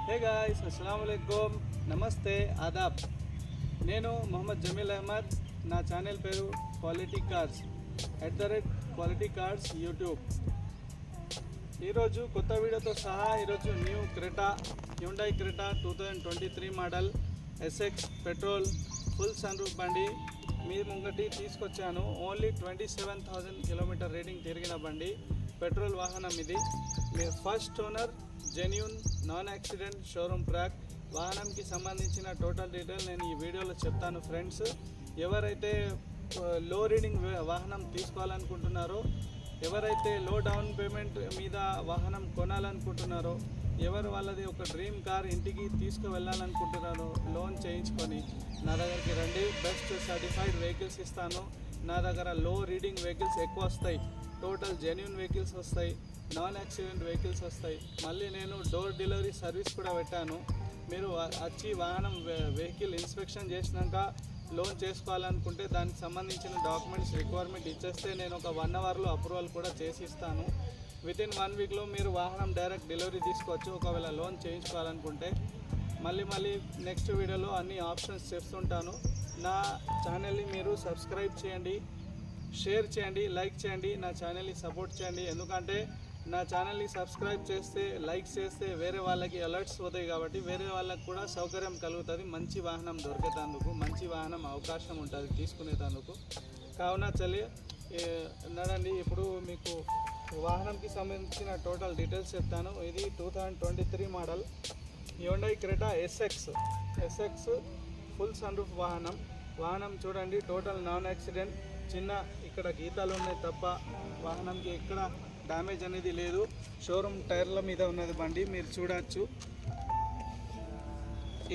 Hey guys, అస్సలాము అలైకుమ్, నమస్తే, ఆదాబ్. నేను మొహమ్మద్ జమీల్ అహ్మద్. నా ఛానల్ పేరు quality cars @quality cars YouTube. ఈరోజు కొత్త వీడియోతో సహా ఈరోజు new Hyundai Creta 2023 model SX petrol full sunroof బండి మీ ముంగటి తీసుకొచ్చాను. ఓన్లీ 27,000 కిలోమీటర్ రీడింగ్ తిరిగిన బండి, పెట్రోల్ వాహనం. ఇది మీ first owner, genuine, non accident, showroom track. వాహనంకి సంబంధించిన టోటల్ డీటెయిల్ నేను ఈ వీడియోలో చెప్తాను ఫ్రెండ్స్. ఎవరైతే లో రీడింగ్ వాహనం తీసుకోవాలనుకుంటున్నారో, ఎవరైతే లో డౌన్ పేమెంట్ మీద వాహనం కొనాలనుకుంటున్నారో, ఎవరు వాళ్ళది ఒక డ్రీమ్ కార్ ఇంటికి తీసుకువెళ్ళాలనుకుంటున్నారో, లోన్ చేయించుకొని నా దగ్గరికి రండి. బెస్ట్ సర్టిఫైడ్ వెహికల్స్ ఇస్తాను. నా దగ్గర లో రీడింగ్ వెహికల్స్ ఎక్కువ వస్తాయి, టోటల్ జెన్యూన్ వెహికల్స్ వస్తాయి, నాన్ యాక్సిడెంట్ వెహికల్స్ వస్తాయి. మళ్ళీ నేను డోర్ డెలివరీ సర్వీస్ కూడా పెట్టాను. మీరు వచ్చి వాహనం వెహికల్ ఇన్స్పెక్షన్ చేసినాక లోన్ చేసుకోవాలనుకుంటే దానికి సంబంధించిన డాక్యుమెంట్స్ రిక్వైర్మెంట్ ఇచ్చేస్తే నేను ఒక 1 అవర్లో అప్రూవల్ కూడా చేసి ఇస్తాను. వితిన్ 1 వీక్లో మీరు వాహనం డైరెక్ట్ డెలివరీ తీసుకోవచ్చు ఒకవేళ లోన్ చేయించుకోవాలనుకుంటే. మళ్ళీ నెక్స్ట్ వీడియోలో అన్ని ఆప్షన్స్ చెప్తుంటాను. నా ఛానల్ని మీరు సబ్స్క్రైబ్ చేయండి, షేర్ చేయండి, లైక్ చేయండి. నా ఛానల్ని సపోర్ట్ చేయండి. ఎందుకంటే నా ఛానల్ని సబ్స్క్రైబ్ చేస్తే, లైక్ చేస్తే వేరే వాళ్ళకి అలర్ట్స్ పోతాయి కాబట్టి వేరే వాళ్ళకి కూడా సౌకర్యం కలుగుతుంది. మంచి వాహనం దొరికేటందుకు, మంచి వాహనం అవకాశం ఉంటుంది తీసుకునేటందుకు. కావున నడండి. ఇప్పుడు మీకు వాహనంకి సంబంధించిన టోటల్ డీటెయిల్స్ చెప్తాను. ఇది 2023 model Hyundai Creta SX full sunroof వాహనం చూడండి. Total non accident. చిన్న ఇక్కడ గీతాలు ఉన్నాయి తప్ప వాహనంకి ఎక్కడ డ్యామేజ్ అనేది లేదు. షోరూమ్ టైర్ల మీద ఉన్నది బండి, మీరు చూడవచ్చు.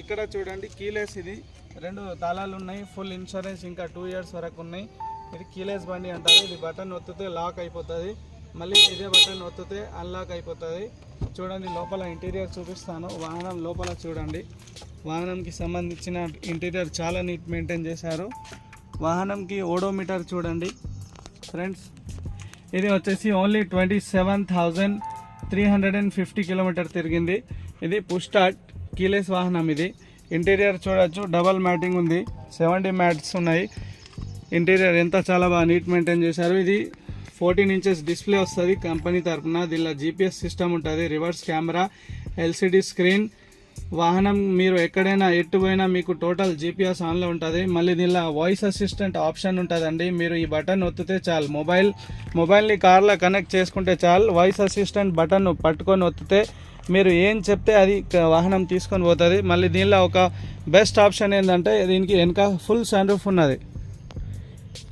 ఇక్కడ చూడండి, కీలెస్. ఇది 2 తాళాలు ఉన్నాయి. ఫుల్ ఇన్సూరెన్స్ ఇంకా 2 ఇయర్స్ వరకు ఉన్నాయి. ఇది కీలెస్ బండి అంటారు. ఇది బటన్ ఒత్తితే లాక్ అయిపోతుంది, మళ్ళీ ఇదే బటన్ ఒత్తితే అన్లాక్ అయిపోతుంది. చూడండి, లోపల ఇంటీరియర్ చూపిస్తాను. వాహనం లోపల చూడండి. వాహనంకి సంబంధించిన ఇంటీరియర్ చాలా నీట్ మెయింటైన్ చేశారు. వాహనంకి ఓడోమీటర్ చూడండి ఫ్రెండ్స్. ఇది వచ్చేసి ఓన్లీ 27,350 కిలోమీటర్ తిరిగింది. ఇది పుష్ స్టార్ట్ కీలెస్ వాహనం. ఇది ఇంటీరియర్ చూడొచ్చు, డబల్ మ్యాటింగ్ ఉంది, 70 మ్యాట్స్ ఉన్నాయి. ఇంటీరియర్ ఎంత చాలా బాగా నీట్ మెయింటైన్ చేశారు. ఇది 14 ఇంచెస్ డిస్ప్లే వస్తుంది కంపెనీ తరఫున. దీనిలో GPS సిస్టమ్ ఉంటుంది, రివర్స్ కెమెరా, LCD స్క్రీన్. వాహనం మీరు ఎక్కడైనా ఎట్టుపోయినా మీకు టోటల్ GPS ఆన్లో ఉంటుంది. మళ్ళీ దీనిలో వాయిస్ అసిస్టెంట్ ఆప్షన్ ఉంటుందండి. మీరు ఈ బటన్ ఒత్తితే చాలు, మొబైల్ని కార్లో కనెక్ట్ చేసుకుంటే చాలు. వాయిస్ అసిస్టెంట్ బటన్ పట్టుకొని ఒత్తితే మీరు ఏం చెప్తే అది వాహనం తీసుకొని పోతుంది. మళ్ళీ దీనిలో ఒక బెస్ట్ ఆప్షన్ ఏంటంటే దీనికి వెనక ఫుల్ సన్ రూఫ్ ఉన్నది.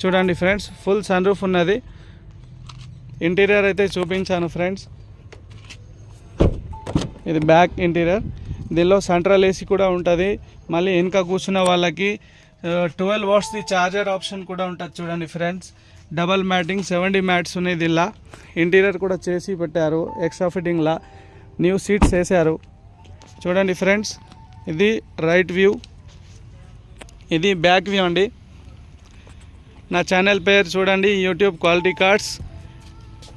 చూడండి ఫ్రెండ్స్, ఫుల్ సన్ రూఫ్ ఉన్నది. ఇంటీరియర్ అయితే చూపించాను ఫ్రెండ్స్. ఇది బ్యాక్ ఇంటీరియర్. దీనిలో సెంట్రల్ AC కూడా ఉంటుంది. మళ్ళీ వెనక కూర్చున్న వాళ్ళకి 12 వాట్స్ది ఛార్జర్ ఆప్షన్ కూడా ఉంటుంది. చూడండి ఫ్రెండ్స్, డబల్ మ్యాటింగ్, 70 మ్యాట్స్ ఉన్నాయి. దీనిలో ఇంటీరియర్ కూడా చేసి పెట్టారు. ఎక్స్ట్రా ఫిట్టింగ్లా న్యూ సీట్స్ వేసారు. చూడండి ఫ్రెండ్స్, ఇది రైట్ వ్యూ, ఇది బ్యాక్ వ్యూ అండి. నా ఛానల్ పేరు చూడండి, యూట్యూబ్ క్వాలిటీ కార్స్.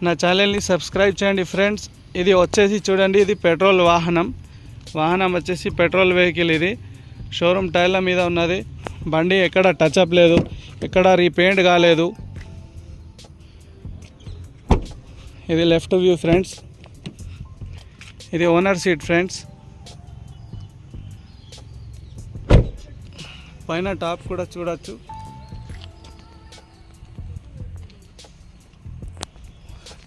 నా ఛానల్ని సబ్స్క్రైబ్ చేయండి ఫ్రెండ్స్. ఇది వచ్చేసి చూడండి, ఇది పెట్రోల్ వాహనం వచ్చేసి పెట్రోల్ వెహికల్. ఇది షోరూమ్ టైర్ల మీద ఉన్నది. బండి ఎక్కడ టచ్అప్ లేదు, ఎక్కడ రీపెయింట్ కాలేదు. ఇది లెఫ్ట్ వ్యూ ఫ్రెండ్స్. ఇది ఓనర్ సీట్ ఫ్రెండ్స్. పైన టాప్ కూడా చూడొచ్చు.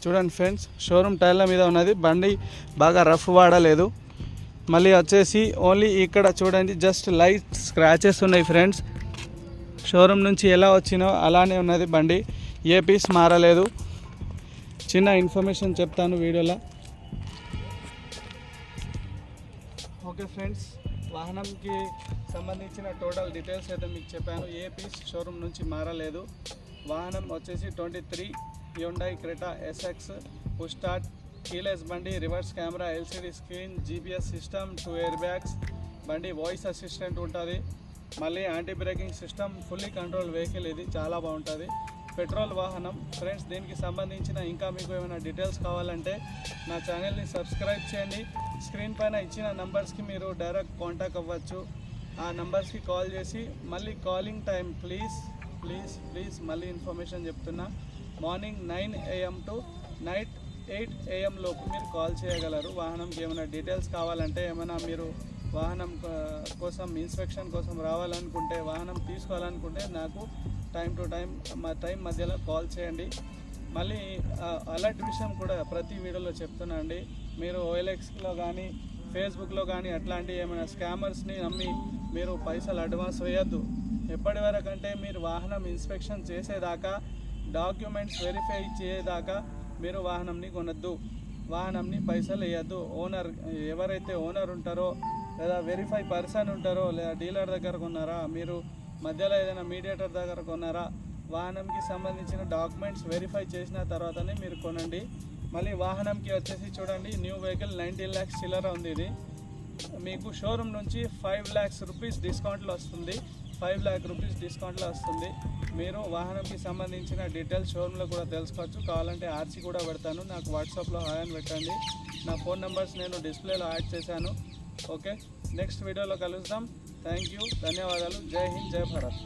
చూడండి ఫ్రెండ్స్, షోరూమ్ టైర్ల మీద ఉన్నది. బండి బాగా రఫ్ వాడలేదు. మళ్ళీ వచ్చేసి ఓన్లీ ఇక్కడ చూడండి, జస్ట్ లైట్ స్క్రాచెస్ ఉన్నాయి ఫ్రెండ్స్. షోరూమ్ నుంచి ఎలా వచ్చినో అలానే ఉన్నది బండి, ఏ పీస్ మారలేదు. చిన్న ఇన్ఫర్మేషన్ చెప్తాను వీడియోలో. ఓకే ఫ్రెండ్స్, వాహనంకి సంబంధించిన టోటల్ డీటెయిల్స్ అయితే మీకు చెప్పాను. ఏ పీస్ షోరూమ్ నుంచి మారలేదు. వాహనం వచ్చేసి 23 Hyundai Creta SX push start keyless బండి, reverse camera, LCD screen, GPS system, 2 air bags. బండి వాయిస్ అసిస్టెంట్ ఉంటుంది. మళ్ళీ anti braking system, fully control vehicle. ఇది చాలా బాగుంటుంది. పెట్రోల్ వాహనం ఫ్రెండ్స్. దీనికి సంబంధించిన ఇంకా మీకు ఏమైనా డీటెయిల్స్ కావాలంటే నా ఛానల్ని సబ్స్క్రైబ్ చేయండి, స్క్రీన్ పైన ఇచ్చిన నంబర్స్కి మీరు డైరెక్ట్ కాంటాక్ట్ అవ్వచ్చు. ఆ నంబర్స్కి కాల్ చేసి మళ్ళీ కాలింగ్ టైం ప్లీజ్ మళ్ళీ ఇన్ఫర్మేషన్ చెప్తున్నా, morning 9 AM to night 8 AM లోపు మీరు కాల్ చేయగలరు. వాహనంకి ఏమైనా డీటెయిల్స్ కావాలంటే, ఏమైనా మీరు వాహనం కోసం ఇన్స్పెక్షన్ కోసం రావాలనుకుంటే, వాహనం తీసుకోవాలనుకుంటే నాకు టైం టు టైం మధ్యలో కాల్ చేయండి. మళ్ళీ అలర్ట్ విషయం కూడా ప్రతి వీడియోలో చెప్తున్నా అండి. మీరు OLXలో కానీ ఫేస్బుక్లో కానీ అట్లాంటి ఏమైనా స్కామర్స్ని నమ్మి మీరు పైసలు అడ్వాన్స్ వేయద్దు. ఎప్పటి వరకు అంటే మీరు వాహనం ఇన్స్పెక్షన్ చేసేదాకా, డాక్యుమెంట్స్ వెరిఫై చేసేదాకా మీరు వాహనంని కొనద్దు, వాహనంని పైసలు వేయద్దు. ఓనర్ ఎవరైతే ఓనర్ ఉంటారో లేదా వెరిఫై పర్సన్ ఉంటారో, లేదా డీలర్ దగ్గర కొన్నారా, మీరు మధ్యలో ఏదైనా మీడియేటర్ దగ్గర కొన్నారా, వాహనంకి సంబంధించిన డాక్యుమెంట్స్ వెరిఫై చేసిన తర్వాతనే మీరు కొనండి. మళ్ళీ వాహనంకి వచ్చేసి చూడండి, న్యూ వెహికల్ 19 lakhs చిల్లర ఉంది. ఇది మీకు షోరూమ్ నుంచి 5 lakhs రూపీస్ డిస్కౌంట్లో వస్తుంది. 5 lakh రూపీస్ డిస్కౌంట్లో వస్తుంది. మీరు వాహనంకి సంబంధించిన డీటెయిల్స్ షోరూంలో కూడా తెలుసుకోవచ్చు. కావాలంటే RC కూడా పెడతాను, నాకు వాట్సాప్లో హాయ్ అని పెట్టండి. నా ఫోన్ నెంబర్స్ నేను డిస్ప్లేలో యాడ్ చేశాను. ఓకే, నెక్స్ట్ వీడియోలో కలుద్దాం. థ్యాంక్ యూ, ధన్యవాదాలు. జై హింద్, జై భారత్.